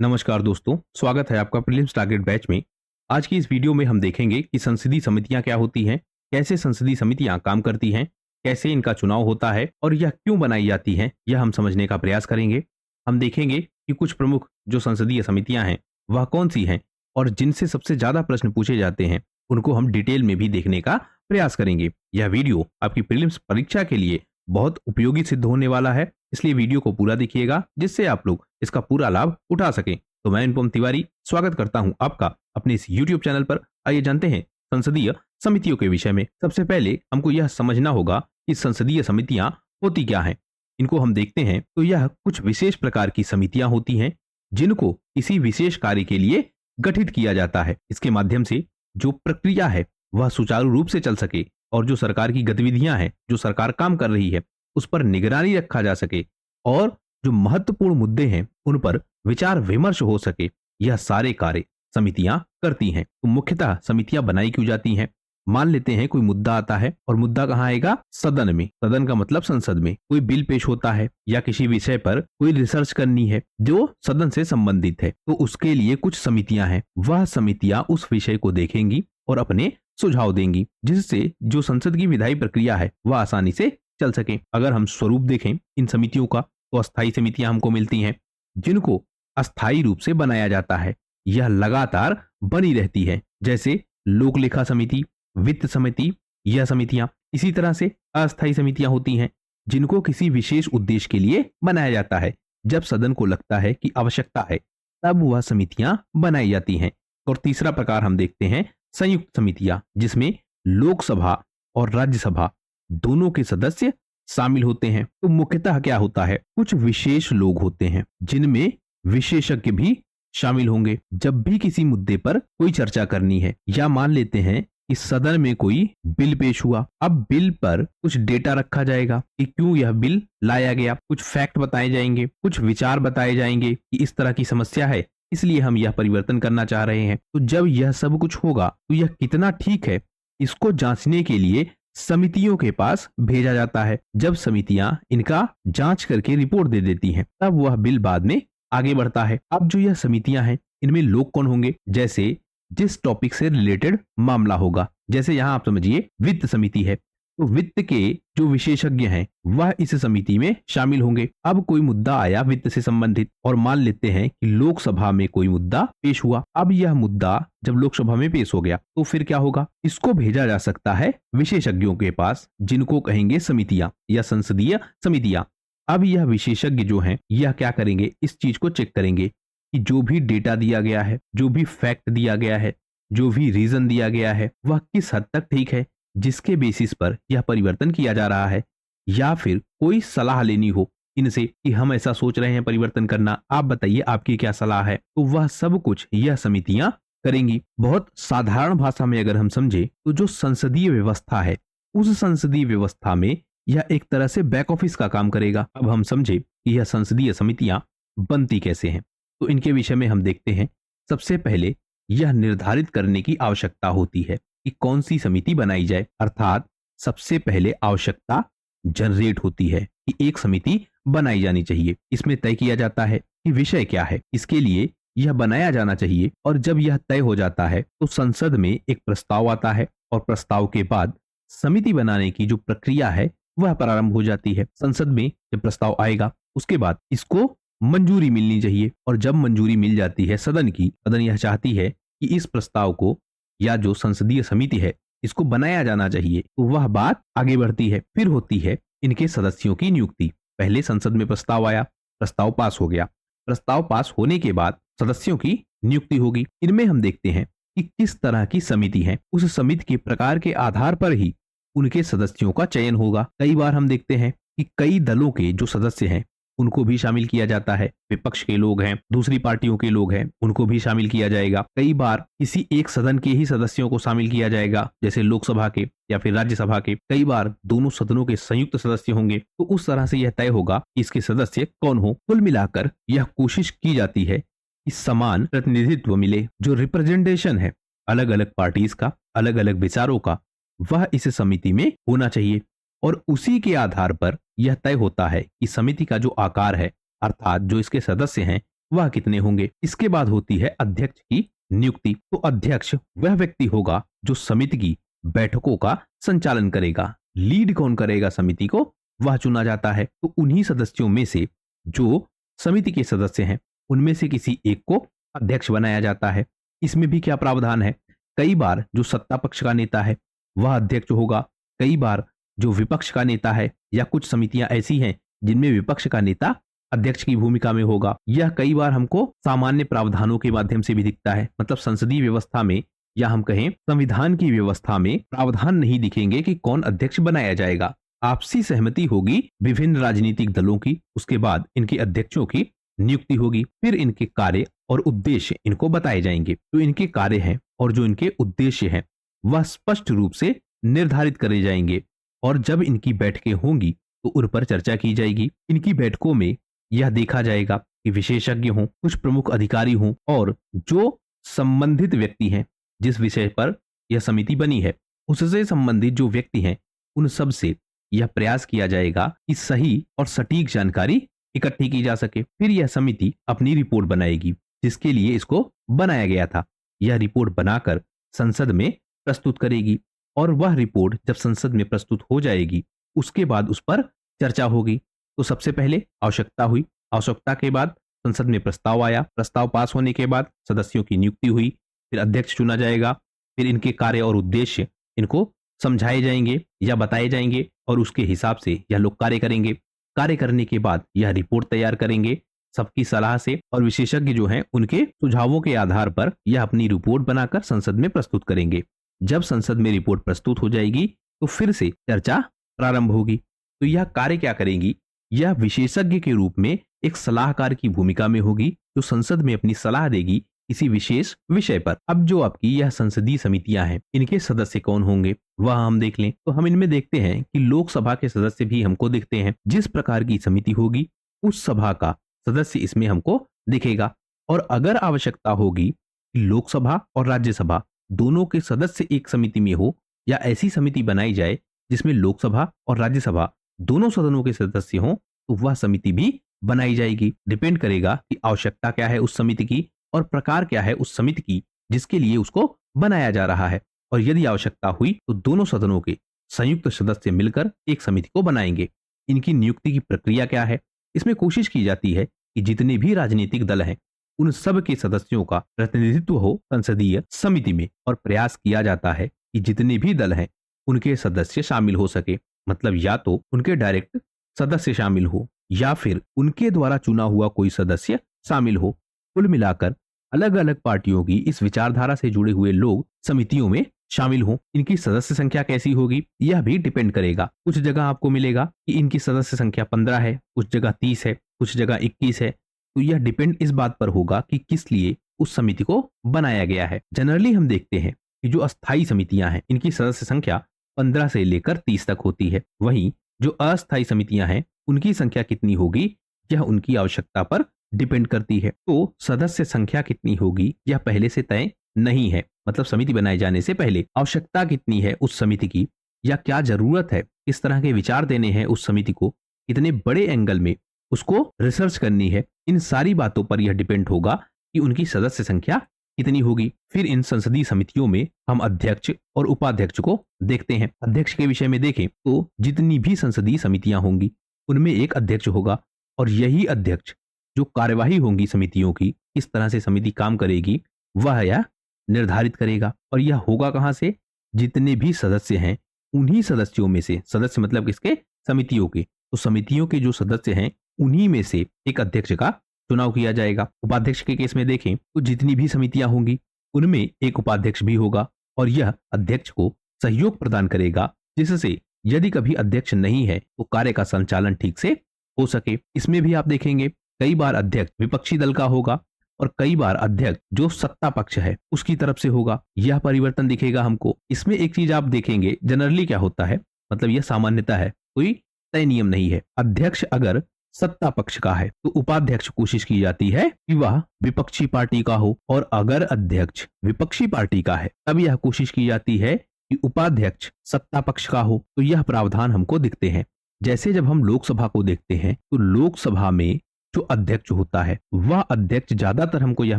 नमस्कार दोस्तों, स्वागत है आपका प्रीलिम्स टारगेट बैच में। आज की इस वीडियो में हम देखेंगे कि संसदीय समितियां क्या होती हैं, कैसे संसदीय समितियां काम करती हैं, कैसे इनका चुनाव होता है और यह क्यों बनाई जाती हैं, यह हम समझने का प्रयास करेंगे। हम देखेंगे कि कुछ प्रमुख जो संसदीय समितियां हैं वह कौन सी हैं और जिनसे सबसे ज्यादा प्रश्न पूछे जाते हैं उनको हम डिटेल में भी देखने का प्रयास करेंगे। यह वीडियो आपकी प्रीलिम्स परीक्षा के लिए बहुत उपयोगी सिद्ध होने वाला है, इसलिए वीडियो को पूरा देखिएगा जिससे आप लोग इसका पूरा लाभ उठा सकें। तो मैं अनुपम तिवारी स्वागत करता हूं आपका अपने इस YouTube चैनल पर। आइए जानते हैं संसदीय समितियों के विषय में। सबसे पहले हमको यह समझना होगा कि संसदीय समितियां होती क्या हैं। इनको हम देखते हैं तो यह कुछ विशेष प्रकार की समितियां होती हैं जिनको किसी विशेष कार्य के लिए गठित किया जाता है। इसके माध्यम से जो प्रक्रिया है वह सुचारू रूप से चल सके और जो सरकार की गतिविधियां हैं, जो सरकार काम कर रही है, उस पर निगरानी रखा जा सके और जो महत्वपूर्ण मुद्दे हैं उन पर विचार विमर्श हो सके, यह सारे कार्य समितियां करती हैं। तो मुख्यतः समितियां बनाई क्यों जाती हैं? मान लेते हैं कोई मुद्दा आता है और मुद्दा कहाँ आएगा? सदन में। सदन का मतलब संसद में। कोई बिल पेश होता है या किसी विषय पर कोई रिसर्च करनी है जो सदन से संबंधित है, तो उसके लिए कुछ समितियां हैं। वह समितियां उस विषय को देखेंगी और अपने सुझाव देंगी जिससे जो संसद की विधायी प्रक्रिया है वह आसानी से चल सके। अगर हम स्वरूप देखें इन समितियों का तो अस्थायी समितियां हमको मिलती हैं जिनको अस्थायी रूप से बनाया जाता है। यह लगातार बनी रहती है, जैसे लोक लेखा समिति, वित्त समिति, यह समितियां। इसी तरह से अस्थायी समितियां होती हैं जिनको किसी विशेष उद्देश्य के लिए बनाया जाता है। जब सदन को लगता है कि आवश्यकता है तब वह समितियां बनाई जाती हैं। और तीसरा प्रकार हम देखते हैं संयुक्त समितियां, जिसमें लोकसभा और राज्यसभा दोनों के सदस्य शामिल होते हैं। तो मुख्यतः क्या होता है, कुछ विशेष लोग होते हैं जिनमें विशेषज्ञ भी शामिल होंगे। जब भी किसी मुद्दे पर कोई चर्चा करनी है या मान लेते हैं कि सदन में कोई बिल पेश हुआ, अब बिल पर कुछ डेटा रखा जाएगा कि क्यों यह बिल लाया गया, कुछ फैक्ट बताए जाएंगे, कुछ विचार बताए जाएंगे कि इस तरह की समस्या है इसलिए हम यह परिवर्तन करना चाह रहे हैं। तो जब यह सब कुछ होगा तो यह कितना ठीक है इसको जांचने के लिए समितियों के पास भेजा जाता है। जब समितियां इनका जांच करके रिपोर्ट दे देती हैं तब वह बिल बाद में आगे बढ़ता है। अब जो यह समितियां हैं इनमें लोग कौन होंगे? जैसे जिस टॉपिक से रिलेटेड मामला होगा, जैसे यहां आप समझिए वित्त समिति है तो वित्त के जो विशेषज्ञ हैं वह इस समिति में शामिल होंगे। अब कोई मुद्दा आया वित्त से संबंधित और मान लेते हैं कि लोकसभा में कोई मुद्दा पेश हुआ। अब यह मुद्दा जब लोकसभा में पेश हो गया तो फिर क्या होगा? इसको भेजा जा सकता है विशेषज्ञों के पास जिनको कहेंगे समितियां या संसदीय समितियां। अब यह विशेषज्ञ जो हैं यह क्या करेंगे? इस चीज को चेक करेंगे कि जो भी डेटा दिया गया है, जो भी फैक्ट दिया गया है, जो भी रीजन दिया गया है वह किस हद तक ठीक है जिसके बेसिस पर यह परिवर्तन किया जा रहा है, या फिर कोई सलाह लेनी हो इनसे कि हम ऐसा सोच रहे हैं परिवर्तन करना, आप बताइए आपकी क्या सलाह है। तो वह सब कुछ यह समितियां करेंगी। बहुत साधारण भाषा में अगर हम समझे तो जो संसदीय व्यवस्था है उस संसदीय व्यवस्था में यह एक तरह से बैक ऑफिस का काम करेगा। अब हम समझे कि यह संसदीय समितियां बनती कैसे हैं तो इनके विषय में हम देखते हैं। सबसे पहले यह निर्धारित करने की आवश्यकता होती है कि कौन सी समिति बनाई जाए, अर्थात सबसे पहले आवश्यकता जनरेट होती है कि एक समिति बनाई जानी चाहिए। इसमें तय किया जाता है कि विषय क्या है, इसके लिए यह बनाया जाना चाहिए और जब यह तय हो जाता है तो संसद में एक प्रस्ताव आता है और प्रस्ताव के बाद समिति बनाने की जो प्रक्रिया है वह प्रारंभ हो जाती है। संसद में जब प्रस्ताव आएगा उसके बाद इसको मंजूरी मिलनी चाहिए और जब मंजूरी मिल जाती है सदन की, सदन यह चाहती है कि इस प्रस्ताव को या जो संसदीय समिति है इसको बनाया जाना चाहिए, तो वह बात आगे बढ़ती है। फिर होती है इनके सदस्यों की नियुक्ति। पहले संसद में प्रस्ताव आया, प्रस्ताव पास हो गया, प्रस्ताव पास होने के बाद सदस्यों की नियुक्ति होगी। इनमें हम देखते हैं कि किस तरह की समिति है, उस समिति के प्रकार के आधार पर ही उनके सदस्यों का चयन होगा। कई बार हम देखते हैं कि कई दलों के जो सदस्य हैं उनको भी शामिल किया जाता है, विपक्ष के लोग हैं, दूसरी पार्टियों के लोग हैं, उनको भी शामिल किया जाएगा। कई बार किसी एक सदन के ही सदस्यों को शामिल किया जाएगा, जैसे लोकसभा के या फिर राज्यसभा के। कई बार दोनों सदनों के संयुक्त सदस्य होंगे, तो उस तरह से यह तय होगा कि इसके सदस्य कौन हो। कुल मिलाकर यह कोशिश की जाती है कि समान प्रतिनिधित्व मिले। जो रिप्रेजेंटेशन है अलग अलग पार्टीज का, अलग अलग विचारों का, वह इस समिति में होना चाहिए और उसी के आधार पर यह तय होता है कि समिति का जो आकार है, अर्थात जो इसके सदस्य हैं वह कितने होंगे। इसके बाद होती है अध्यक्ष की नियुक्ति। तो अध्यक्ष वह व्यक्ति होगा जो समिति की बैठकों का संचालन करेगा। लीड कौन करेगा समिति को, वह चुना जाता है। तो उन्हीं सदस्यों में से जो समिति के सदस्य हैं उनमें से किसी एक को अध्यक्ष बनाया जाता है। इसमें भी क्या प्रावधान है, कई बार जो सत्ता पक्ष का नेता है वह अध्यक्ष होगा, कई बार जो विपक्ष का नेता है, या कुछ समितियां ऐसी हैं जिनमें विपक्ष का नेता अध्यक्ष की भूमिका में होगा। यह कई बार हमको सामान्य प्रावधानों के माध्यम से भी दिखता है। मतलब संसदीय व्यवस्था में या हम कहें संविधान की व्यवस्था में प्रावधान नहीं दिखेंगे कि कौन अध्यक्ष बनाया जाएगा। आपसी सहमति होगी विभिन्न राजनीतिक दलों की, उसके बाद इनके अध्यक्षों की नियुक्ति होगी, फिर इनके कार्य और उद्देश्य इनको बताए जाएंगे। तो इनके कार्य हैं और जो इनके उद्देश्य हैं वह स्पष्ट रूप से निर्धारित करे जाएंगे, और जब इनकी बैठकें होंगी तो उन पर चर्चा की जाएगी। इनकी बैठकों में यह देखा जाएगा कि विशेषज्ञ हों, कुछ प्रमुख अधिकारी हों, और जो संबंधित व्यक्ति हैं जिस विषय पर यह समिति बनी है उससे संबंधित जो व्यक्ति हैं उन सब से यह प्रयास किया जाएगा कि सही और सटीक जानकारी इकट्ठी की जा सके। फिर यह समिति अपनी रिपोर्ट बनाएगी जिसके लिए इसको बनाया गया था। यह रिपोर्ट बनाकर संसद में प्रस्तुत करेगी, और वह रिपोर्ट जब संसद में प्रस्तुत हो जाएगी उसके बाद उस पर चर्चा होगी। तो सबसे पहले आवश्यकता हुई, आवश्यकता के बाद संसद में प्रस्ताव आया, प्रस्ताव पास होने के बाद सदस्यों की नियुक्ति हुई, फिर अध्यक्ष चुना जाएगा, फिर इनके कार्य और उद्देश्य इनको समझाए जाएंगे या बताए जाएंगे, और उसके हिसाब से यह लोग कार्य करेंगे। कार्य करने के बाद यह रिपोर्ट तैयार करेंगे सबकी सलाह से, और विशेषज्ञ जो हैं उनके सुझावों के आधार पर यह अपनी रिपोर्ट बनाकर संसद में प्रस्तुत करेंगे। जब संसद में रिपोर्ट प्रस्तुत हो जाएगी तो फिर से चर्चा प्रारंभ होगी। तो यह कार्य क्या करेंगी, यह विशेषज्ञ के रूप में एक सलाहकार की भूमिका में होगी जो संसद में अपनी सलाह देगी किसी विशेष विषय पर। अब जो आपकी यह संसदीय समितियां हैं इनके सदस्य कौन होंगे वह हम देख लें। तो हम इनमें देखते हैं कि लोकसभा के सदस्य भी हमको दिखते हैं। जिस प्रकार की समिति होगी उस सभा का सदस्य इसमें हमको दिखेगा, और अगर आवश्यकता होगी कि लोकसभा और राज्यसभा दोनों के सदस्य एक समिति में हो, या ऐसी समिति बनाई जाए जिसमें लोकसभा और राज्यसभा दोनों सदनों के सदस्य हों, तो वह समिति भी बनाई जाएगी। डिपेंड करेगा कि आवश्यकता क्या है उस समिति की और प्रकार क्या है उस समिति की जिसके लिए उसको बनाया जा रहा है। और यदि आवश्यकता हुई तो दोनों सदनों के संयुक्त सदस्य मिलकर एक समिति को बनाएंगे। इनकी नियुक्ति की प्रक्रिया क्या है, इसमें कोशिश की जाती है कि जितने भी राजनीतिक दल हैं उन सब के सदस्यों का प्रतिनिधित्व हो संसदीय समिति में, और प्रयास किया जाता है कि जितने भी दल हैं उनके सदस्य शामिल हो सके। मतलब या तो उनके डायरेक्ट सदस्य शामिल हो या फिर उनके द्वारा चुना हुआ कोई सदस्य शामिल हो। कुल मिलाकर अलग अलग पार्टियों की इस विचारधारा से जुड़े हुए लोग समितियों में शामिल हों। इनकी सदस्य संख्या कैसी होगी यह भी डिपेंड करेगा। कुछ जगह आपको मिलेगा कि इनकी सदस्य संख्या 15 है, कुछ जगह 30 है, कुछ जगह 21 है। तो यह डिपेंड इस बात पर होगा कि किस लिए उस समिति को बनाया गया है। जनरली हम देखते हैं कि जो अस्थायी समितियां हैं इनकी सदस्य संख्या 15 से लेकर 30 तक होती है। वहीं जो अस्थायी समितियां हैं उनकी संख्या कितनी होगी यह उनकी आवश्यकता पर डिपेंड करती है। तो सदस्य संख्या कितनी होगी यह पहले से तय नहीं है। मतलब समिति बनाए जाने से पहले आवश्यकता कितनी है उस समिति की, या क्या जरूरत है, किस तरह के विचार देने हैं उस समिति को, कितने बड़े एंगल में उसको रिसर्च करनी है, इन सारी बातों पर यह डिपेंड होगा कि उनकी सदस्य संख्या कितनी होगी। फिर इन संसदीय समितियों में हम अध्यक्ष और उपाध्यक्ष को देखते हैं। अध्यक्ष के विषय में देखें तो जितनी भी संसदीय समितियां होंगी उनमें एक अध्यक्ष होगा, और यही अध्यक्ष जो कार्यवाही होंगी समितियों की, किस तरह से समिति काम करेगी वह यह निर्धारित करेगा। और यह होगा कहां से, जितने भी सदस्य हैं उन्हीं सदस्यों में से, सदस्य मतलब किसके, समितियों के, तो समितियों के जो सदस्य हैं उन्हीं में से एक अध्यक्ष का चुनाव किया जाएगा। उपाध्यक्ष के केस में देखें तो जितनी भी समितियां होंगी उनमें एक उपाध्यक्ष भी होगा, और यह अध्यक्ष को सहयोग प्रदान करेगा जिससे यदि कभी अध्यक्ष नहीं है तो कार्य का संचालन ठीक से हो सके। इसमें भी आप देखेंगे कई बार अध्यक्ष विपक्षी दल का होगा और कई बार अध्यक्ष जो सत्ता पक्ष है उसकी तरफ से होगा। यह परिवर्तन दिखेगा हमको। इसमें एक चीज आप देखेंगे, जनरली क्या होता है, मतलब यह सामान्यता है, कोई तय नियम नहीं है। अध्यक्ष अगर सत्ता पक्ष का है तो उपाध्यक्ष कोशिश की जाती है कि वह विपक्षी पार्टी का हो, और अगर अध्यक्ष विपक्षी पार्टी का है तब यह कोशिश की जाती है कि उपाध्यक्ष सत्ता पक्ष का हो। तो यह प्रावधान हमको दिखते हैं। जैसे जब हम लोकसभा को देखते हैं तो लोकसभा में जो अध्यक्ष होता है वह अध्यक्ष ज्यादातर हमको यह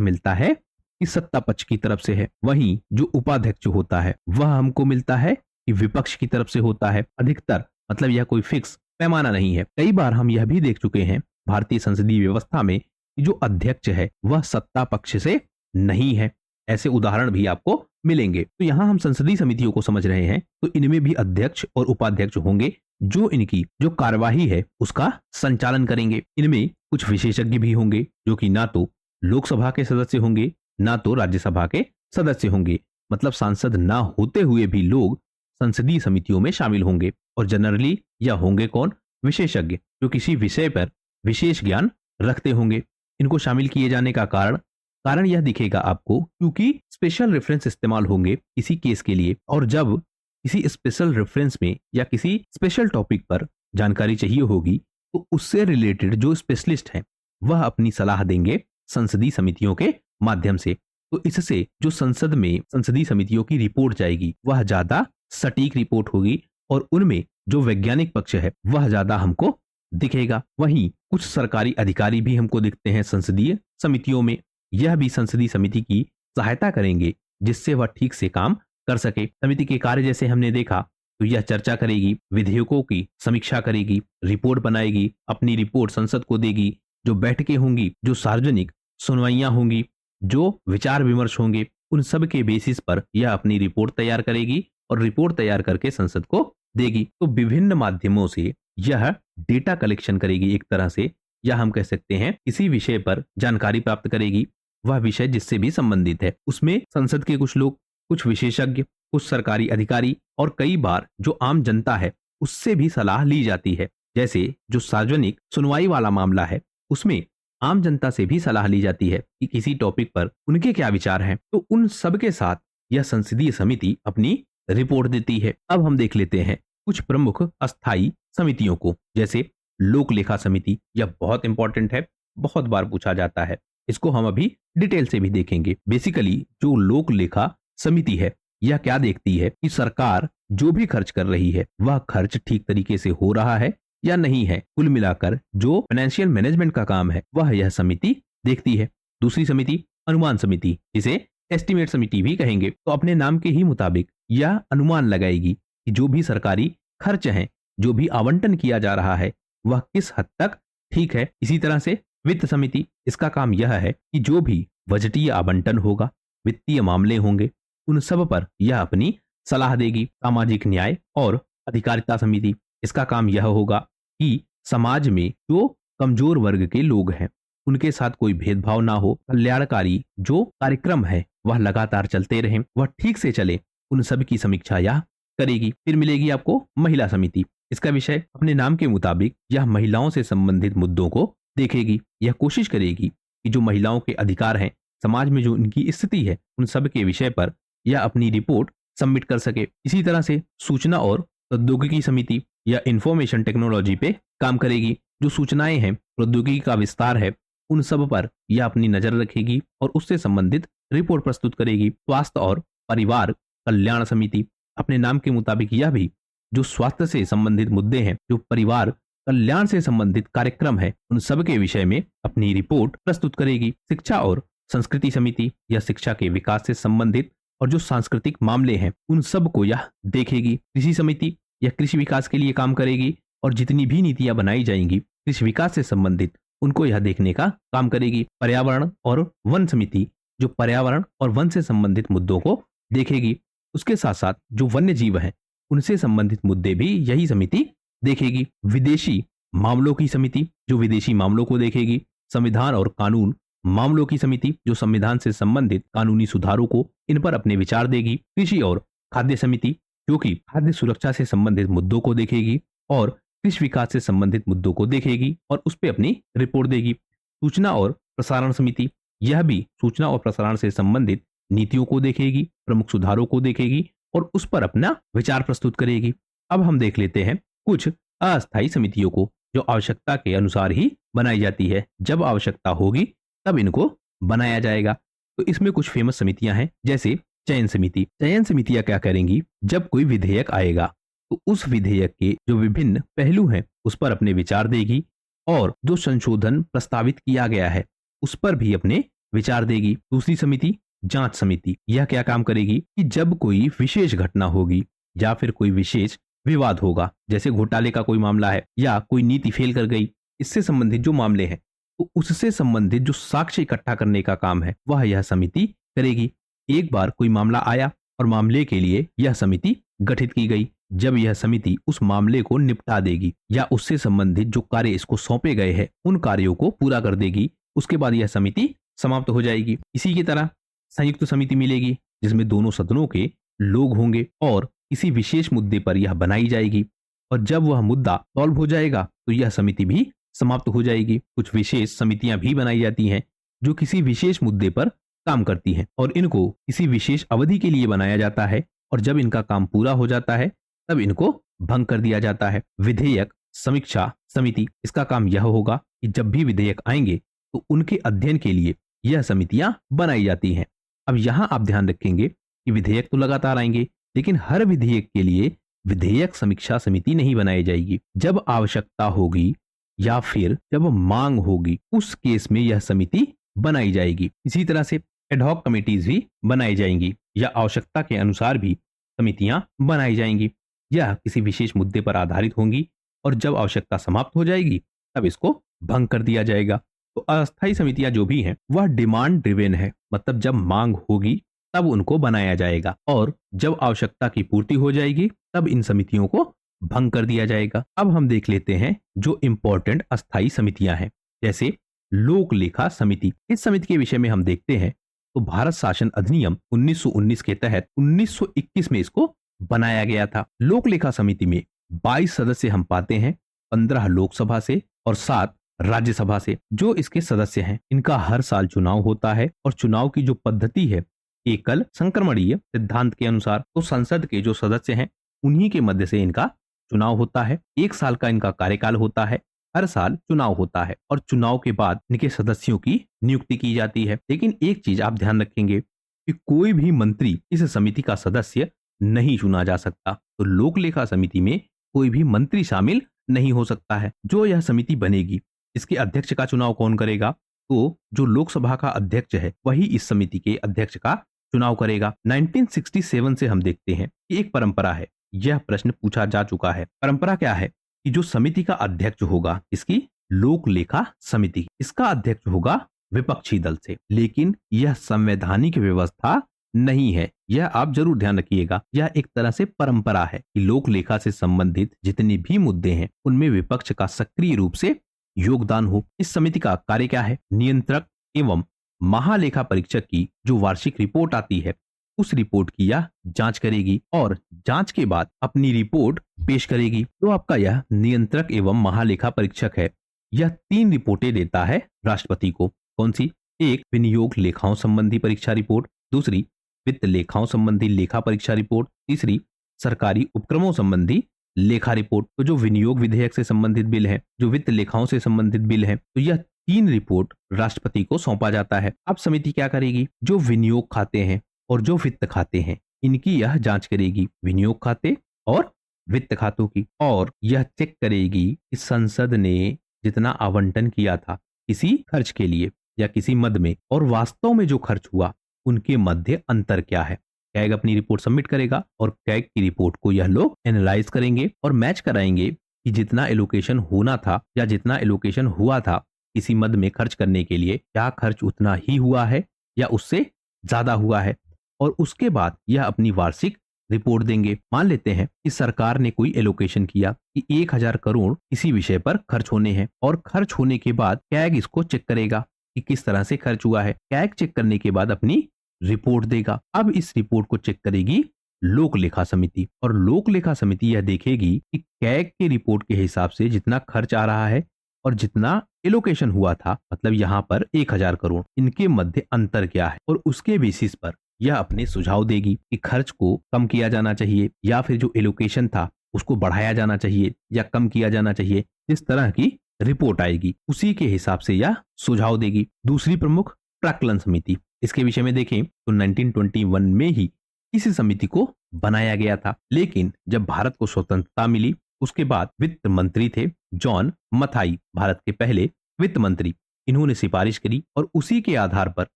मिलता है कि सत्ता पक्ष की तरफ से है, वहीं जो उपाध्यक्ष होता है वह हमको मिलता है कि विपक्ष की तरफ से होता है अधिकतर। मतलब यह कोई फिक्स पैमाना नहीं है। कई बार हम यह भी देख चुके हैं भारतीय संसदीय व्यवस्था में कि जो अध्यक्ष है वह सत्ता पक्ष से नहीं है। ऐसे उदाहरण भी आपको मिलेंगे। तो यहाँ हम संसदीय समितियों को समझ रहे हैं, तो इनमें भी अध्यक्ष और उपाध्यक्ष होंगे जो इनकी जो कार्यवाही है उसका संचालन करेंगे। इनमें कुछ विशेषज्ञ भी होंगे जो कि ना तो लोकसभा के सदस्य होंगे ना तो राज्यसभा के सदस्य होंगे। मतलब सांसद ना होते हुए भी लोग संसदीय समितियों में शामिल होंगे। और जनरली यह होंगे कौन? विशेषज्ञ, जो किसी विषय पर विशेष ज्ञान रखते होंगे। इनको शामिल किए जाने का कारण यह दिखेगा आपको क्योंकि स्पेशल रेफरेंस इस्तेमाल होंगे किसी केस के लिए, और जब किसी स्पेशल रेफरेंस में या किसी स्पेशल टॉपिक पर जानकारी चाहिए होगी तो उससे रिलेटेड जो स्पेशलिस्ट हैं वह अपनी सलाह देंगे संसदीय समितियों के माध्यम से। तो इससे जो संसद में संसदीय समितियों की रिपोर्ट जाएगी वह ज्यादा सटीक रिपोर्ट होगी और उनमें जो वैज्ञानिक पक्ष है वह ज्यादा हमको दिखेगा। वहीं कुछ सरकारी अधिकारी भी हमको दिखते हैं संसदीय समितियों में। यह भी संसदीय समिति की सहायता करेंगे जिससे वह ठीक से काम कर सके। समिति के कार्य जैसे हमने देखा तो यह चर्चा करेगी, विधेयकों की समीक्षा करेगी, रिपोर्ट बनाएगी, अपनी रिपोर्ट संसद को देगी, जो बैठकें होंगी, जो सार्वजनिक सुनवाइयां होंगी, जो विचार विमर्श होंगे, उन सब के बेसिस पर यह अपनी रिपोर्ट तैयार करेगी और रिपोर्ट तैयार करके संसद को देगी। तो विभिन्न माध्यमों से यह डेटा कलेक्शन करेगी एक तरह से, या हम कह सकते हैं किसी विषय पर जानकारी प्राप्त करेगी। वह विषय जिससे भी संबंधित है उसमें संसद के कुछ लोग, कुछ विशेषज्ञ, कुछ सरकारी अधिकारी और कई बार जो आम जनता है उससे भी सलाह ली जाती है। जैसे जो सार्वजनिक सुनवाई वाला मामला है उसमें आम जनता से भी सलाह ली जाती है कि किसी टॉपिक पर उनके क्या विचार हैं। तो उन सब के साथ यह संसदीय समिति अपनी रिपोर्ट देती है। अब हम देख लेते हैं कुछ प्रमुख अस्थायी समितियों को। जैसे लोक लेखा समिति, यह बहुत इंपॉर्टेंट है, बहुत बार पूछा जाता है। इसको हम अभी डिटेल से भी देखेंगे। बेसिकली जो लोक लेखा समिति है यह क्या देखती है कि सरकार जो भी खर्च कर रही है वह खर्च ठीक तरीके से हो रहा है या नहीं है। कुल मिलाकर जो फाइनेंशियल मैनेजमेंट का काम है वह यह समिति देखती है। दूसरी समिति अनुमान समिति, जिसे एस्टिमेट समिति भी कहेंगे। तो अपने नाम के ही मुताबिक यह अनुमान लगाएगी कि जो भी सरकारी खर्च हैं, जो भी आवंटन किया जा रहा है वह किस हद तक ठीक है। इसी तरह से वित्त समिति, इसका काम यह है कि जो भी बजटीय आवंटन होगा, वित्तीय मामले होंगे, उन सब पर यह अपनी सलाह देगी। सामाजिक न्याय और अधिकारिता समिति, इसका काम यह होगा कि समाज में जो कमजोर वर्ग के लोग हैं उनके साथ कोई भेदभाव ना हो, कल्याणकारी जो कार्यक्रम है वह लगातार चलते रहें, वह ठीक से चले, उन सब की समीक्षा यह करेगी। फिर मिलेगी आपको महिला समिति। इसका विषय अपने नाम के मुताबिक यह महिलाओं से संबंधित मुद्दों को देखेगी। यह कोशिश करेगी कि जो महिलाओं के अधिकार हैं, समाज में जो उनकी स्थिति है, उन सब के विषय पर यह अपनी रिपोर्ट सबमिट कर सके। इसी तरह से सूचना और प्रौद्योगिकी समिति या इंफॉर्मेशन टेक्नोलॉजी पे काम करेगी। जो सूचनाएं हैं, प्रौद्योगिकी का विस्तार है, उन सब पर यह अपनी नजर रखेगी और उससे संबंधित रिपोर्ट प्रस्तुत करेगी। स्वास्थ्य और परिवार कल्याण समिति, अपने नाम के मुताबिक यह भी जो स्वास्थ्य से संबंधित मुद्दे हैं, जो परिवार कल्याण से संबंधित कार्यक्रम है, उन सब के विषय में अपनी रिपोर्ट प्रस्तुत करेगी। शिक्षा और संस्कृति समिति या शिक्षा के विकास से संबंधित और जो सांस्कृतिक मामले हैं उन सब को यह देखेगी। कृषि समिति या कृषि विकास के लिए काम करेगी और जितनी भी नीतियां बनाई जाएंगी कृषि विकास से संबंधित उनको यह देखने का काम करेगी। पर्यावरण और वन समिति जो पर्यावरण और वन से संबंधित मुद्दों को देखेगी। उसके साथ साथ जो वन्य जीव हैं उनसे संबंधित मुद्दे भी यही समिति देखेगी। विदेशी मामलों की समिति जो विदेशी मामलों को देखेगी। संविधान और कानून मामलों की समिति जो संविधान से संबंधित कानूनी सुधारों को इन पर अपने विचार देगी। कृषि और खाद्य समिति जो कि खाद्य सुरक्षा से संबंधित मुद्दों को देखेगी और कृषि विकास से संबंधित मुद्दों को देखेगी और उस पर अपनी रिपोर्ट देगी। सूचना और प्रसारण समिति यह भी सूचना और प्रसारण से संबंधित नीतियों को देखेगी, प्रमुख सुधारों को देखेगी और उस पर अपना विचार प्रस्तुत करेगी। अब हम देख लेते हैं कुछ अस्थायी समितियों को जो आवश्यकता के अनुसार ही बनाई जाती है। जब आवश्यकता होगी तब इनको बनाया जाएगा। तो इसमें कुछ फेमस समितियां हैं, जैसे चयन समिति। चयन समितियां क्या करेंगी, जब कोई विधेयक आएगा तो उस विधेयक के जो विभिन्न पहलू हैं उस पर अपने विचार देगी और जो संशोधन प्रस्तावित किया गया है उस पर भी अपने विचार देगी। दूसरी समिति जांच समिति, यह क्या काम करेगी कि जब कोई विशेष घटना होगी या फिर कोई विशेष विवाद होगा, जैसे घोटाले का कोई मामला है या कोई नीति फेल कर गई, इससे संबंधित जो मामले हैं, तो उससे संबंधित जो साक्ष्य इकट्ठा करने का काम है वह यह समिति करेगी। एक बार कोई मामला आया और मामले के लिए यह समिति गठित की गई। जब यह समिति उस मामले को निपटा देगी या उससे संबंधित जो कार्य इसको सौंपे गए हैं उन कार्यों को पूरा कर देगी, उसके बाद यह समिति समाप्त हो जाएगी। इसी की तरह संयुक्त समिति मिलेगी जिसमें दोनों सदनों के लोग होंगे और किसी विशेष मुद्दे पर यह बनाई जाएगी, और जब वह मुद्दा सॉल्व हो जाएगा तो यह समिति भी समाप्त हो जाएगी। कुछ विशेष समितियां भी बनाई जाती हैं जो किसी विशेष मुद्दे पर काम करती हैं और इनको किसी विशेष अवधि के लिए बनाया जाता है, और जब इनका काम पूरा हो जाता है तब इनको भंग कर दिया जाता है। विधेयक समीक्षा समिति, इसका काम यह होगा कि जब भी विधेयक आएंगे तो उनके अध्ययन के लिए यह समितियां बनाई जाती हैं। अब यहां आप ध्यान रखेंगे कि विधेयक तो लगातार आएंगे, लेकिन हर विधेयक के लिए विधेयक समीक्षा समिति नहीं बनाई जाएगी। जब आवश्यकता होगी या फिर जब मांग होगी उस केस में यह समिति बनाई जाएगी। इसी तरह से एडहॉक कमिटीज भी बनाई जाएंगी या आवश्यकता के अनुसार भी समितियां बनाई जाएंगी। यह किसी विशेष मुद्दे पर आधारित होंगी और जब आवश्यकता समाप्त हो जाएगी तब इसको भंग कर दिया जाएगा। तो अस्थायी समितियां जो भी हैं वह डिमांड ड्रिवेन है, मतलब जब मांग होगी तब उनको बनाया जाएगा और जब आवश्यकता की पूर्ति हो जाएगी तब इन समितियों को भंग कर दिया जाएगा। अब हम देख लेते हैं जो इंपॉर्टेंट अस्थायी समितियां हैं, जैसे लोक लेखा समिति। इस समिति के विषय में हम देखते हैं तो भारत शासन अधिनियम 1919 के तहत 1921 में इसको बनाया गया था। लोक लेखा समिति में 22 सदस्य हम पाते हैं, 15 लोकसभा से और 7 राज्यसभा से जो इसके सदस्य हैं। इनका हर साल चुनाव होता है और चुनाव की जो पद्धति है एकल संक्रमणीय सिद्धांत के अनुसार। तो संसद के जो सदस्य हैं उन्हीं के मध्य से इनका चुनाव होता है। 1 साल का इनका कार्यकाल होता है, हर साल चुनाव होता है और चुनाव के बाद इनके सदस्यों की नियुक्ति की जाती है। लेकिन एक चीज आप ध्यान रखेंगे कि कोई भी मंत्री इस समिति का सदस्य नहीं चुना जा सकता। तो लोक लेखा समिति में कोई भी मंत्री शामिल नहीं हो सकता है। जो यह समिति बनेगी इसके अध्यक्ष का चुनाव कौन करेगा? तो जो लोकसभा का अध्यक्ष है वही इस समिति के अध्यक्ष का चुनाव करेगा। 1967 से हम देखते हैं कि एक परंपरा है, यह प्रश्न पूछा जा चुका है। परंपरा क्या है कि जो समिति का अध्यक्ष होगा इसकी लोक लेखा समिति, इसका अध्यक्ष होगा विपक्षी दल से। लेकिन यह संवैधानिक व्यवस्था नहीं है, यह आप जरूर ध्यान रखिएगा। यह एक तरह से परंपरा है कि लोक लेखा से संबंधित जितने भी मुद्दे हैं उनमें विपक्ष का सक्रिय रूप से योगदान हो। इस समिति का कार्य क्या है? नियंत्रक एवं महालेखा परीक्षक की जो वार्षिक रिपोर्ट आती है उस रिपोर्ट की यह जांच करेगी और जांच के बाद अपनी रिपोर्ट पेश करेगी। तो आपका यह नियंत्रक एवं महालेखा परीक्षक है, यह 3 रिपोर्टें देता है राष्ट्रपति को। कौन सी? एक विनियोग लेखाओं संबंधी परीक्षा रिपोर्ट, दूसरी वित्त लेखाओं संबंधी लेखा परीक्षा रिपोर्ट, तीसरी सरकारी उपक्रमों संबंधी लेखा रिपोर्ट। तो जो विनियोग विधेयक से संबंधित बिल है, जो वित्त लेखाओं से संबंधित बिल है, तो यह 3 रिपोर्ट राष्ट्रपति को सौंपा जाता है। अब समिति क्या करेगी? जो विनियोग खाते हैं और जो वित्त खाते हैं इनकी यह जांच करेगी, विनियोग खाते और वित्त खातों की, और यह चेक करेगी कि संसद ने जितना आवंटन किया था किसी खर्च के लिए या किसी मद में और वास्तव में जो खर्च हुआ उनके मध्य अंतर क्या है। कैग अपनी रिपोर्ट सबमिट करेगा और कैग की रिपोर्ट को यह लोग एनालाइज करेंगे और मैच कराएंगे कि जितना एलोकेशन होना था या जितना एलोकेशन हुआ था किसी मद में खर्च करने के लिए, क्या खर्च उतना ही हुआ है या उससे ज्यादा हुआ है, और उसके बाद यह अपनी वार्षिक रिपोर्ट देंगे। मान लेते हैं कि सरकार ने कोई एलोकेशन किया कि 1000 करोड़ किसी विषय पर खर्च होने हैं और खर्च होने के बाद कैग इसको चेक करेगा कि किस तरह से खर्च हुआ है। कैग चेक करने के बाद अपनी रिपोर्ट देगा। अब इस रिपोर्ट को चेक करेगी लोक लेखा समिति और लोक लेखा समिति यह देखेगी कि कैग के रिपोर्ट के हिसाब से जितना खर्च आ रहा है और जितना एलोकेशन हुआ था, मतलब यहाँ पर 1000 करोड़, इनके मध्य अंतर क्या है, और उसके बेसिस पर यह अपने सुझाव देगी कि खर्च को कम किया जाना चाहिए या फिर जो एलोकेशन था उसको बढ़ाया जाना चाहिए या कम किया जाना चाहिए। इस तरह की रिपोर्ट आएगी, उसी के हिसाब से यह सुझाव देगी। दूसरी प्रमुख प्राक्कलन समिति, इसके विषय में देखें तो 1921 में ही इस समिति को बनाया गया था, लेकिन जब भारत को स्वतंत्रता मिली उसके बाद वित्त मंत्री थे जॉन मथाई, भारत के पहले वित्त मंत्री। इन्होंने सिफारिश करी और उसी के आधार पर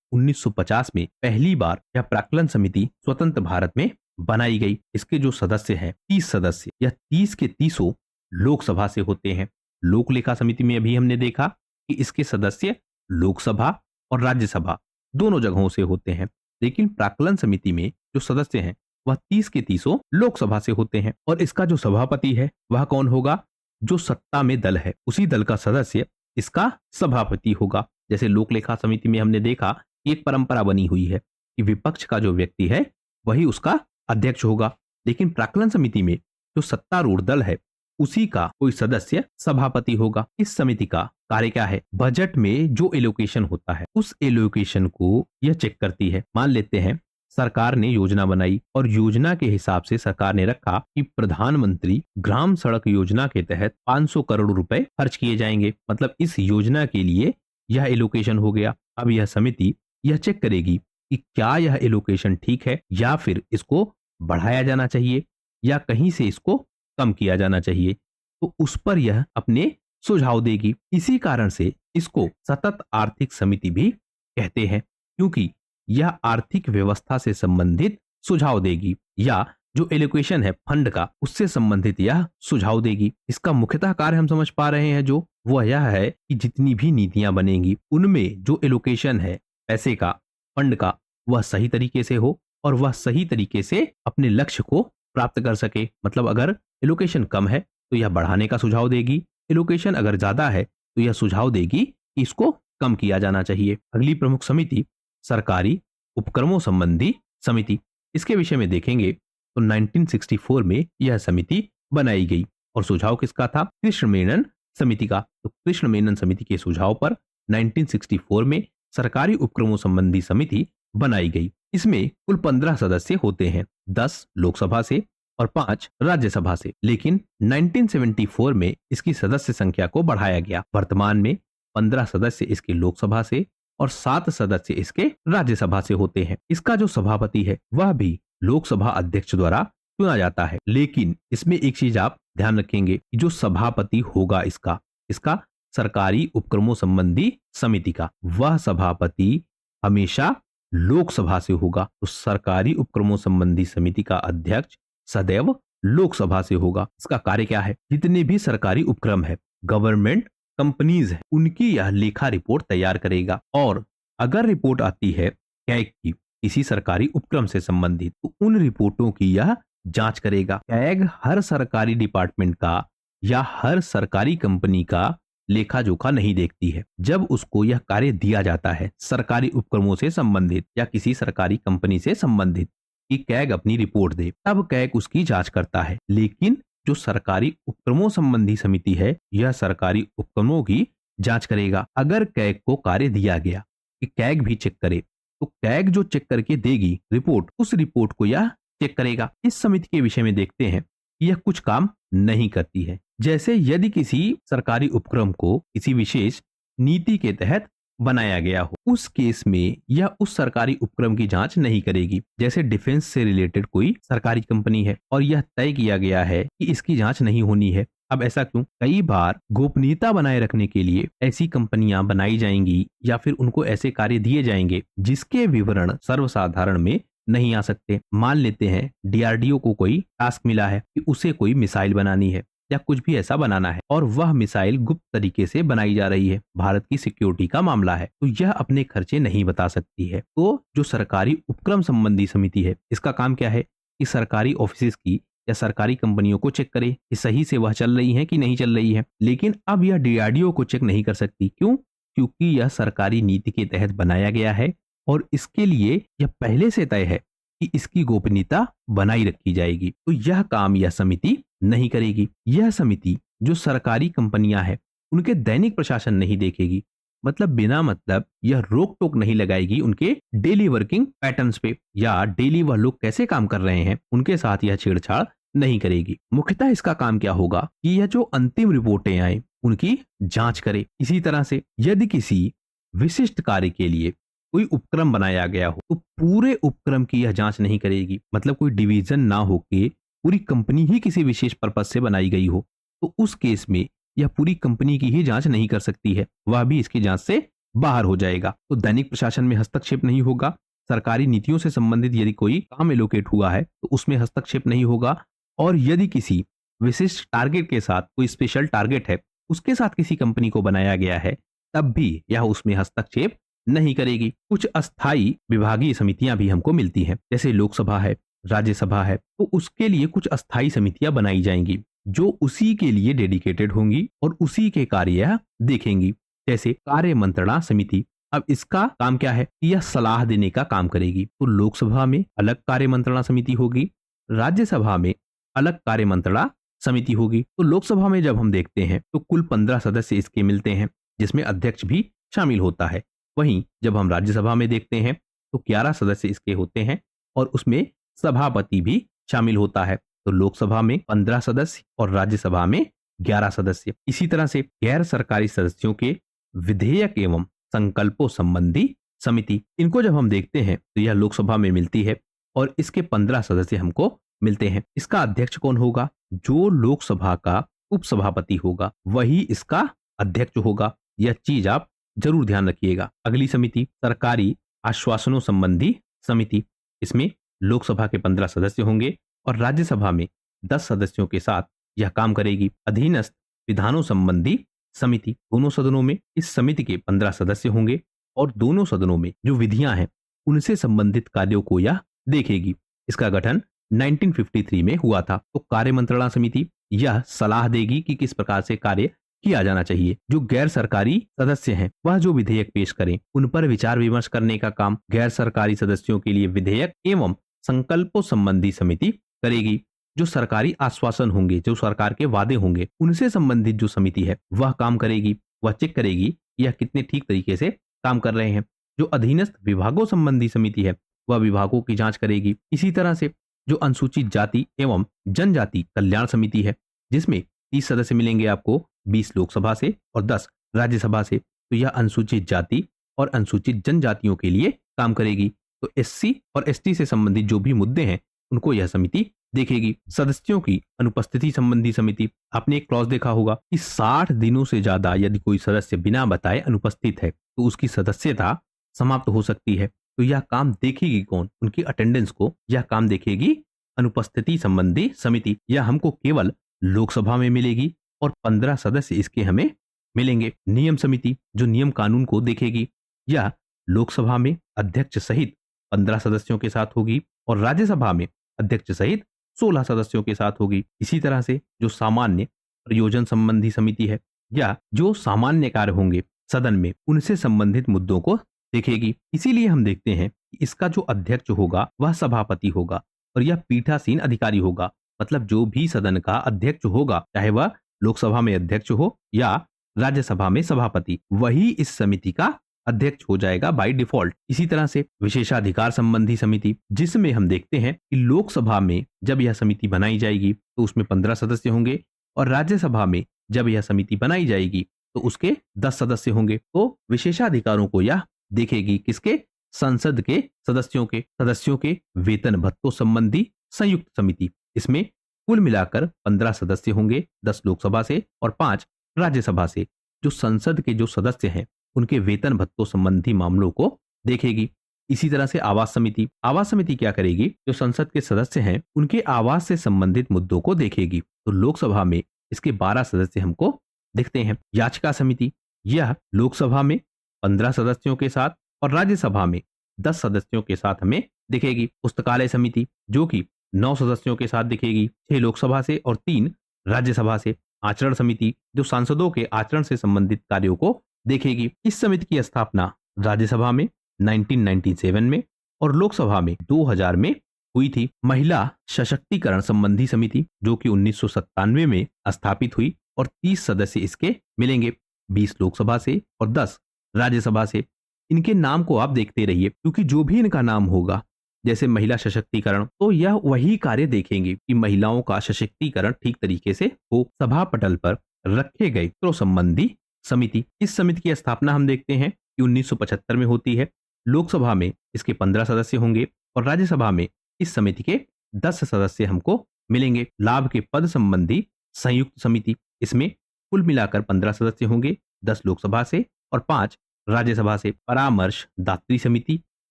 1950 में पहली बार यह प्राक्कलन समिति स्वतंत्र भारत में बनाई गई। इसके जो सदस्य हैं 30 सदस्य, यह 30 के 30 लोकसभा से होते हैं। लोक लेखा समिति में अभी हमने देखा कि इसके सदस्य लोकसभा और राज्यसभा दोनों जगहों से होते हैं, लेकिन प्राक्कलन समिति में जो सदस्य हैं वह 30 के 30 लोकसभा से होते हैं। और इसका जो सभापति है वह कौन होगा? जो सत्ता में दल है उसी दल का सदस्य इसका सभापति होगा। जैसे लोक लेखा समिति में हमने देखा कि एक परंपरा बनी हुई है कि विपक्ष का जो व्यक्ति है वही उसका अध्यक्ष होगा, लेकिन प्राक्कलन समिति में जो सत्तारूढ़ दल है उसी का कोई सदस्य सभापति होगा। इस समिति का कार्य क्या है? बजट में जो एलोकेशन होता है उस एलोकेशन को यह चेक करती है। मान लेते हैं सरकार ने योजना बनाई और योजना के हिसाब से सरकार ने रखा कि प्रधानमंत्री ग्राम सड़क योजना के तहत 500 करोड़ रुपए खर्च किए जाएंगे, मतलब इस योजना के लिए यह एलोकेशन हो गया। अब यह समिति यह चेक करेगी कि क्या यह एलोकेशन ठीक है या फिर इसको बढ़ाया जाना चाहिए या कहीं से इसको कम किया जाना चाहिए, तो उस पर यह अपने सुझाव देगी। इसी कारण से इसको सतत आर्थिक समिति भी कहते हैं, क्योंकि यह आर्थिक व्यवस्था से संबंधित सुझाव देगी या जो एलोकेशन है फंड का उससे संबंधित यह सुझाव देगी। इसका मुख्यतः कार्य हम समझ पा रहे हैं जो वह यह है कि जितनी भी नीतियां बनेंगी उनमें जो एलोकेशन है पैसे का, फंड का, वह सही तरीके से हो और वह सही तरीके से अपने लक्ष्य को प्राप्त कर सके। मतलब अगर एलोकेशन कम है तो यह बढ़ाने का सुझाव देगी, एलोकेशन अगर ज्यादा है तो यह सुझाव देगी कि इसको कम किया जाना चाहिए। अगली प्रमुख समिति सरकारी उपक्रमों संबंधी समिति। इसके विषय में देखेंगे तो 1964 में यह समिति बनाई गई और सुझाव किसका था? कृष्ण मेनन समिति का। तो कृष्ण मेनन समिति के सुझाव पर 1964 में सरकारी उपक्रमों संबंधी समिति बनाई गई। इसमें कुल 15 सदस्य होते हैं, 10 लोकसभा से और 5 राज्यसभा से, लेकिन 1974 में इसकी सदस्य संख्या को बढ़ाया गया। वर्तमान में 15 सदस्य इसके लोकसभा से और 7 सदस्य इसके राज्यसभा से होते हैं। इसका जो सभापति है वह भी लोकसभा अध्यक्ष द्वारा चुना जाता है, लेकिन इसमें एक चीज आप ध्यान रखेंगे कि जो सभापति होगा इसका सरकारी उपक्रमों संबंधी समिति का, वह सभापति हमेशा लोकसभा से होगा। तो सरकारी उपक्रमों संबंधी समिति का अध्यक्ष सदैव लोकसभा से होगा। इसका कार्य क्या है? जितने भी सरकारी उपक्रम है, गवर्नमेंट कंपनीज है, उनकी यह लेखा रिपोर्ट तैयार करेगा और अगर रिपोर्ट आती है कैग की किसी सरकारी उपक्रम से संबंधित तो उन रिपोर्टों की यह जांच करेगा। कैग हर सरकारी डिपार्टमेंट का या हर सरकारी कंपनी का लेखा जोखा नहीं देखती है। जब उसको यह कार्य दिया जाता है सरकारी उपक्रमों से संबंधित या किसी सरकारी कंपनी से संबंधित कि कैग अपनी रिपोर्ट दे, तब कैग उसकी जांच करता है। लेकिन जो सरकारी उपक्रमों संबंधी समिति है यह सरकारी उपक्रमों की जांच करेगा। अगर कैग को कार्य दिया गया कि कैग भी चेक करे तो कैग जो चेक करके देगी रिपोर्ट, उस रिपोर्ट को यह चेक करेगा। इस समिति के विषय में देखते हैं कि यह कुछ काम नहीं करती है। जैसे यदि किसी सरकारी उपक्रम को किसी विशेष नीति के तहत बनाया गया हो, उस केस में यह उस सरकारी उपक्रम की जांच नहीं करेगी। जैसे डिफेंस से रिलेटेड कोई सरकारी कंपनी है और यह तय किया गया है कि इसकी जांच नहीं होनी है। अब ऐसा क्यों? कई बार गोपनीयता बनाए रखने के लिए ऐसी कंपनियां बनाई जाएंगी या फिर उनको ऐसे कार्य दिए जाएंगे जिसके विवरण सर्वसाधारण में नहीं आ सकते। मान लेते हैं डीआरडीओ को कोई टास्क मिला है कि उसे कोई मिसाइल बनानी है या कुछ भी ऐसा बनाना है और वह मिसाइल गुप्त तरीके से बनाई जा रही है, भारत की सिक्योरिटी का मामला है, तो यह अपने खर्चे नहीं बता सकती है। तो जो सरकारी उपक्रम संबंधी समिति है इसका काम क्या है कि सरकारी ऑफिस की या सरकारी कंपनियों को चेक करे कि सही से वह चल रही है कि नहीं चल रही है। लेकिन अब यह डीआरडीओ को चेक नहीं कर सकती। क्यों? क्योंकि यह सरकारी नीति के तहत बनाया गया है और इसके लिए यह पहले से तय है कि इसकी गोपनीयता बनाई रखी जाएगी। तो यह काम यह समिति नहीं करेगी। यह समिति जो सरकारी कंपनियां हैं उनके दैनिक प्रशासन नहीं देखेगी, मतलब बिना मतलब यह रोक टोक नहीं लगाएगी उनके डेली वर्किंग पैटर्न्स पे या डेली वह लोग कैसे काम कर रहे हैं उनके साथ यह छेड़छाड़ नहीं करेगी। मुख्यतः इसका काम क्या होगा कि यह जो अंतिम रिपोर्टें आए उनकी जांच करे। इसी तरह से यदि किसी विशिष्ट कार्य के लिए कोई उपक्रम बनाया गया हो तो पूरे उपक्रम की यह जांच नहीं करेगी। मतलब कोई डिवीजन ना होके पूरी कंपनी ही किसी विशेष पर्पज से बनाई गई हो तो उस केस में यह पूरी कंपनी की ही जांच नहीं कर सकती है, वह भी इसकी जांच से बाहर हो जाएगा। तो दैनिक प्रशासन में हस्तक्षेप नहीं होगा। सरकारी नीतियों से संबंधित यदि कोई काम एलोकेट हुआ है तो उसमें हस्तक्षेप नहीं होगा। और यदि किसी विशिष्ट टारगेट के साथ कोई स्पेशल टारगेट है, उसके साथ किसी कंपनी को बनाया गया है, तब भी यह उसमें हस्तक्षेप नहीं करेगी। कुछ अस्थायी विभागीय समितियां भी हमको मिलती हैं, जैसे लोकसभा है, राज्यसभा है, तो उसके लिए कुछ अस्थायी समितियां बनाई जाएंगी जो उसी के लिए डेडिकेटेड होंगी और उसी के कार्य देखेंगी। जैसे कार्य मंत्रणा समिति, अब इसका काम क्या है कि यह सलाह देने का काम करेगी। तो लोकसभा में अलग कार्य मंत्रणा समिति होगी, राज्यसभा में अलग कार्य मंत्रणा समिति होगी। तो लोकसभा में जब हम देखते हैं तो कुल 15 सदस्य इसके मिलते हैं, जिसमें अध्यक्ष भी शामिल होता है। वहीं जब हम राज्यसभा में देखते हैं तो 11 सदस्य इसके होते हैं और उसमें सभापति भी शामिल होता है। तो लोकसभा में 15 सदस्य और राज्यसभा में 11 सदस्य। इसी तरह से गैर सरकारी सदस्यों के विधेयक एवं संकल्पों संबंधी समिति, इनको जब हम देखते हैं तो यह लोकसभा में मिलती है और इसके 15 सदस्य हमको मिलते हैं। इसका अध्यक्ष कौन होगा? जो लोकसभा का उपसभापति होगा वही इसका अध्यक्ष होगा। यह चीज आप जरूर ध्यान रखिएगा। अगली समिति सरकारी आश्वासनों संबंधी समिति, इसमें लोकसभा के 15 सदस्य होंगे और राज्यसभा में 10 सदस्यों के साथ यह काम करेगी। अधीनस्थ विधानों संबंधी समिति, दोनों सदनों में इस समिति के 15 सदस्य होंगे और दोनों सदनों में जो विधियां हैं उनसे संबंधित कार्यों को यह देखेगी। इसका गठन 1953 में हुआ था। तो कार्य मंत्रणा समिति यह सलाह देगी कि किस प्रकार से कार्य किया जाना चाहिए। जो गैर सरकारी सदस्य हैं वह जो विधेयक पेश करें उन पर विचार विमर्श करने का काम गैर सरकारी सदस्यों के लिए विधेयक एवं संकल्पों संबंधी समिति करेगी। जो सरकारी आश्वासन होंगे, जो सरकार के वादे होंगे, उनसे संबंधित जो समिति है वह काम करेगी। वह चेक करेगी यह कितने ठीक तरीके से काम कर रहे हैं। जो अधीनस्थ विभागों संबंधी समिति है वह विभागों की जांच करेगी। इसी तरह से जो अनुसूचित जाति एवं जनजाति कल्याण समिति है, जिसमें 30 सदस्य मिलेंगे आपको, 20 लोकसभा से और 10 राज्यसभा से। तो यह अनुसूचित जाति और अनुसूचित जनजातियों के लिए काम करेगी। तो एससी और एसटी से संबंधित जो भी मुद्दे हैं उनको यह समिति देखेगी। सदस्यों की अनुपस्थिति संबंधी समिति, आपने एक क्लॉज देखा होगा कि 60 दिनों से ज्यादा यदि कोई सदस्य बिना बताए अनुपस्थित है तो उसकी सदस्यता समाप्त हो सकती है। तो यह काम देखेगी कौन? उनकी अटेंडेंस को यह काम देखेगी अनुपस्थिति संबंधी समिति। यह हमको केवल लोकसभा में मिलेगी और 15 सदस्य इसके हमें मिलेंगे। नियम समिति जो नियम कानून को देखेगी, यह लोकसभा में अध्यक्ष सहित 15 सदस्यों के साथ होगी और राज्यसभा में अध्यक्ष सहित 16 सदस्यों के साथ होगी। इसी तरह से जो सामान्य प्रयोजन संबंधी समिति है या जो सामान्य कार्य होंगे सदन में उनसे संबंधित मुद्दों को देखेगी। इसीलिए हम देखते हैं कि इसका जो अध्यक्ष होगा वह सभापति होगा और यह पीठासीन अधिकारी होगा। मतलब जो भी सदन का अध्यक्ष होगा, चाहे वह लोकसभा में अध्यक्ष हो या राज्यसभा में सभापति, वही इस समिति का अध्यक्ष हो जाएगा बाय डिफॉल्ट। इसी तरह से विशेषाधिकार संबंधी समिति, जिसमें हम देखते हैं कि लोकसभा में जब यह समिति बनाई जाएगी तो उसमें 15 सदस्य होंगे और राज्यसभा में जब यह समिति बनाई जाएगी तो उसके 10 सदस्य होंगे। तो विशेषाधिकारों को यह देखेगी किसके? संसद के सदस्यों के वेतन भत्तों संबंधी संयुक्त समिति। इसमें कुल मिलाकर 15 सदस्य होंगे, 10 लोकसभा से और 5 राज्यसभा से। जो संसद के जो सदस्य हैं उनके वेतन भत्तों संबंधी मामलों को देखेगी। इसी तरह से आवास समिति क्या करेगी? जो संसद के सदस्य हैं उनके आवास से संबंधित मुद्दों को देखेगी। तो लोकसभा में इसके 12 सदस्य हमको दिखते हैं। याचिका समिति, यह लोकसभा में 15 सदस्यों के साथ और राज्यसभा में 10 सदस्यों के साथ हमें दिखेगी। पुस्तकालय समिति जो कि 9 सदस्यों के साथ दिखेगी, 6 लोकसभा से और 3 राज्यसभा से। आचरण समिति जो सांसदों के आचरण से संबंधित कार्यों को देखेगी। इस समिति की स्थापना राज्यसभा में 1997 में और लोकसभा में 2000 में हुई थी। महिला सशक्तिकरण संबंधी समिति जो कि 1997 में स्थापित हुई और 30 सदस्य इसके मिलेंगे, 20 लोकसभा से और 10 राज्यसभा से। इनके नाम को आप देखते रहिए क्योंकि जो भी इनका नाम होगा, जैसे महिला सशक्तिकरण, तो यह वही कार्य देखेंगे कि महिलाओं का सशक्तिकरण ठीक तरीके से हो। सभा पटल पर रखे गए तो संबंधी समिति, इस समिति की स्थापना हम देखते हैं कि 1975 में होती है। लोकसभा में इसके 15 सदस्य होंगे और राज्यसभा में इस समिति के 10 सदस्य हमको मिलेंगे। लाभ के पद संबंधी संयुक्त समिति, इसमें कुल मिलाकर 15 सदस्य होंगे, 10 लोकसभा से और 5 राज्यसभा से। परामर्शदात्री समिति,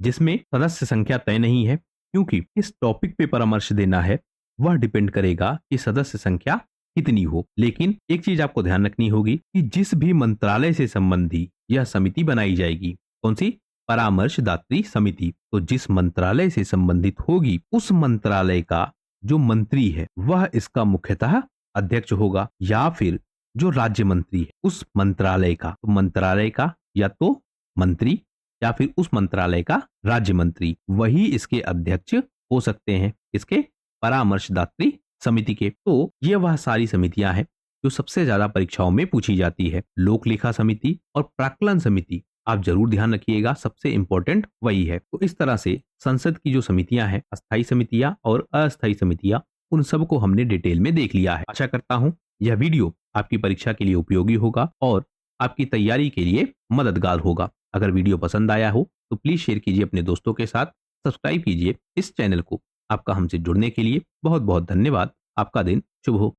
जिसमें सदस्य संख्या तय नहीं है, क्योंकि किस टॉपिक पे परामर्श देना है वह डिपेंड करेगा कि सदस्य संख्या कितनी हो। लेकिन एक चीज आपको ध्यान रखनी होगी कि जिस भी मंत्रालय से संबंधी यह समिति बनाई जाएगी, कौन सी? परामर्शदात्री समिति, तो जिस मंत्रालय से संबंधित होगी उस मंत्रालय का जो मंत्री है वह इसका मुख्यतः अध्यक्ष होगा, या फिर जो राज्य मंत्री है उस मंत्रालय का, तो मंत्रालय का या तो मंत्री या फिर उस मंत्रालय का राज्य मंत्री, वही इसके अध्यक्ष हो सकते हैं, इसके परामर्शदात्री समिति के। तो ये वह सारी समितियां हैं जो सबसे ज्यादा परीक्षाओं में पूछी जाती है। लोक लेखा समिति और प्राक्कलन समिति आप जरूर ध्यान रखिएगा, सबसे इंपॉर्टेंट वही है। तो इस तरह से संसद की जो समितियां हैं, अस्थायी समितियां और अस्थायी समितियां, उन सबको हमने डिटेल में देख लिया है। आशा करता हूं यह वीडियो आपकी परीक्षा के लिए उपयोगी होगा और आपकी तैयारी के लिए मददगार होगा। अगर वीडियो पसंद आया हो तो प्लीज शेयर कीजिए अपने दोस्तों के साथ, सब्सक्राइब कीजिए इस चैनल को। आपका हमसे जुड़ने के लिए बहुत बहुत धन्यवाद। आपका दिन शुभ हो।